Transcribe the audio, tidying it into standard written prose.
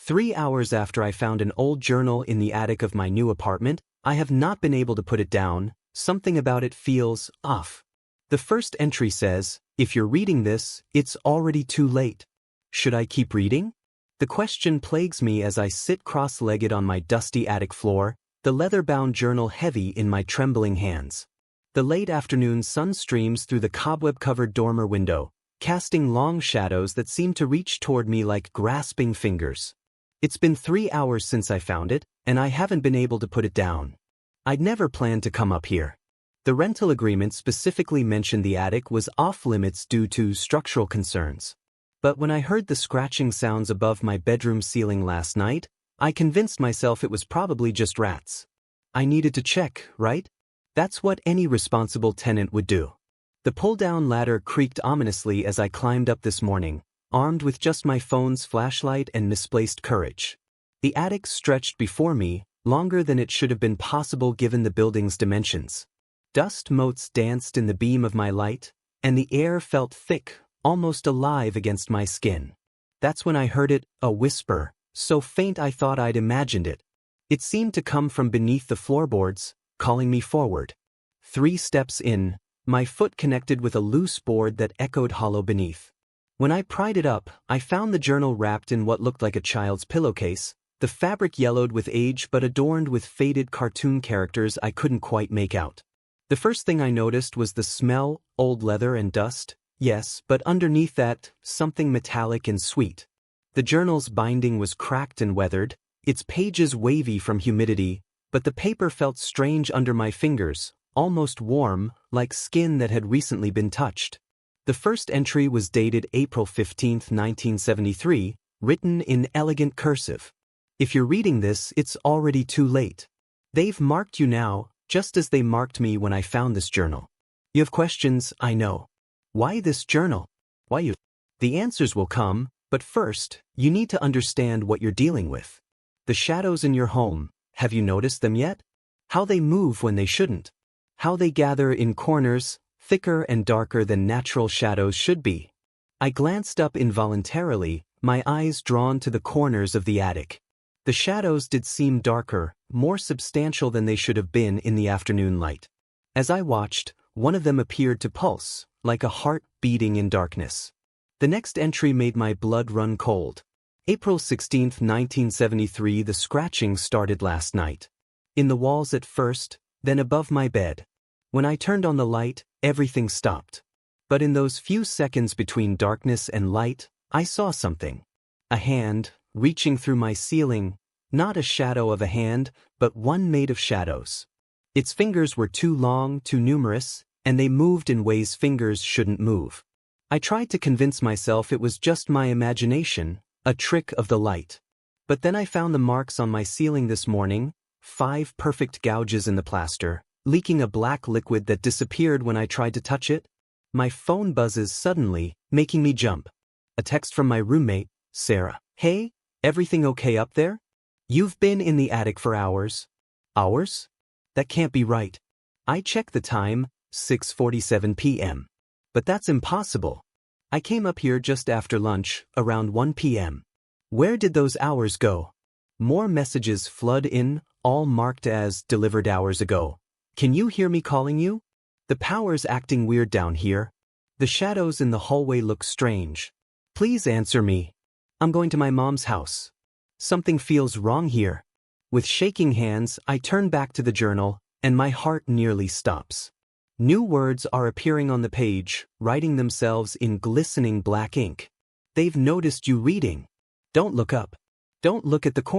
3 hours after I found an old journal in the attic of my new apartment, I have not been able to put it down. Something about it feels off. The first entry says, "If you're reading this, it's already too late." Should I keep reading? The question plagues me as I sit cross-legged on my dusty attic floor, the leather-bound journal heavy in my trembling hands. The late afternoon sun streams through the cobweb-covered dormer window, casting long shadows that seem to reach toward me like grasping fingers. It's been 3 hours since I found it, and I haven't been able to put it down. I'd never planned to come up here. The rental agreement specifically mentioned the attic was off-limits due to structural concerns. But when I heard the scratching sounds above my bedroom ceiling last night, I convinced myself it was probably just rats. I needed to check, right? That's what any responsible tenant would do. The pull-down ladder creaked ominously as I climbed up this morning, armed with just my phone's flashlight and misplaced courage. The attic stretched before me, longer than it should have been possible given the building's dimensions. Dust motes danced in the beam of my light, and the air felt thick, almost alive against my skin. That's when I heard it, a whisper, so faint I thought I'd imagined it. It seemed to come from beneath the floorboards, calling me forward. 3 steps in, my foot connected with a loose board that echoed hollow beneath. When I pried it up, I found the journal wrapped in what looked like a child's pillowcase, the fabric yellowed with age but adorned with faded cartoon characters I couldn't quite make out. The first thing I noticed was the smell, old leather and dust, yes, but underneath that, something metallic and sweet. The journal's binding was cracked and weathered, its pages wavy from humidity, but the paper felt strange under my fingers, almost warm, like skin that had recently been touched. The first entry was dated April 15, 1973, written in elegant cursive. If you're reading this, it's already too late. They've marked you now, just as they marked me when I found this journal. You have questions, I know. Why this journal? Why you? The answers will come, but first, you need to understand what you're dealing with. The shadows in your home, have you noticed them yet? How they move when they shouldn't. How they gather in corners, thicker and darker than natural shadows should be. I glanced up involuntarily, my eyes drawn to the corners of the attic. The shadows did seem darker, more substantial than they should have been in the afternoon light. As I watched, one of them appeared to pulse, like a heart beating in darkness. The next entry made my blood run cold. April 16, 1973. The scratching started last night. In the walls at first, then above my bed. When I turned on the light, everything stopped. But in those few seconds between darkness and light, I saw something. A hand, reaching through my ceiling, not a shadow of a hand, but one made of shadows. Its fingers were too long, too numerous, and they moved in ways fingers shouldn't move. I tried to convince myself it was just my imagination, a trick of the light. But then I found the marks on my ceiling this morning, 5 perfect gouges in the plaster, leaking a black liquid that disappeared when I tried to touch it. My phone buzzes suddenly, making me jump. A text from my roommate, Sarah. Hey, everything okay up there? You've been in the attic for hours. Hours? That can't be right. I checked the time, 6:47 p.m. But that's impossible. I came up here just after lunch, around 1 p.m. Where did those hours go? More messages flood in, all marked as delivered hours ago. Can you hear me calling you? The power's acting weird down here. The shadows in the hallway look strange. Please answer me. I'm going to my mom's house. Something feels wrong here. With shaking hands, I turn back to the journal, and my heart nearly stops. New words are appearing on the page, writing themselves in glistening black ink. They've noticed you reading. Don't look up. Don't look at the corner.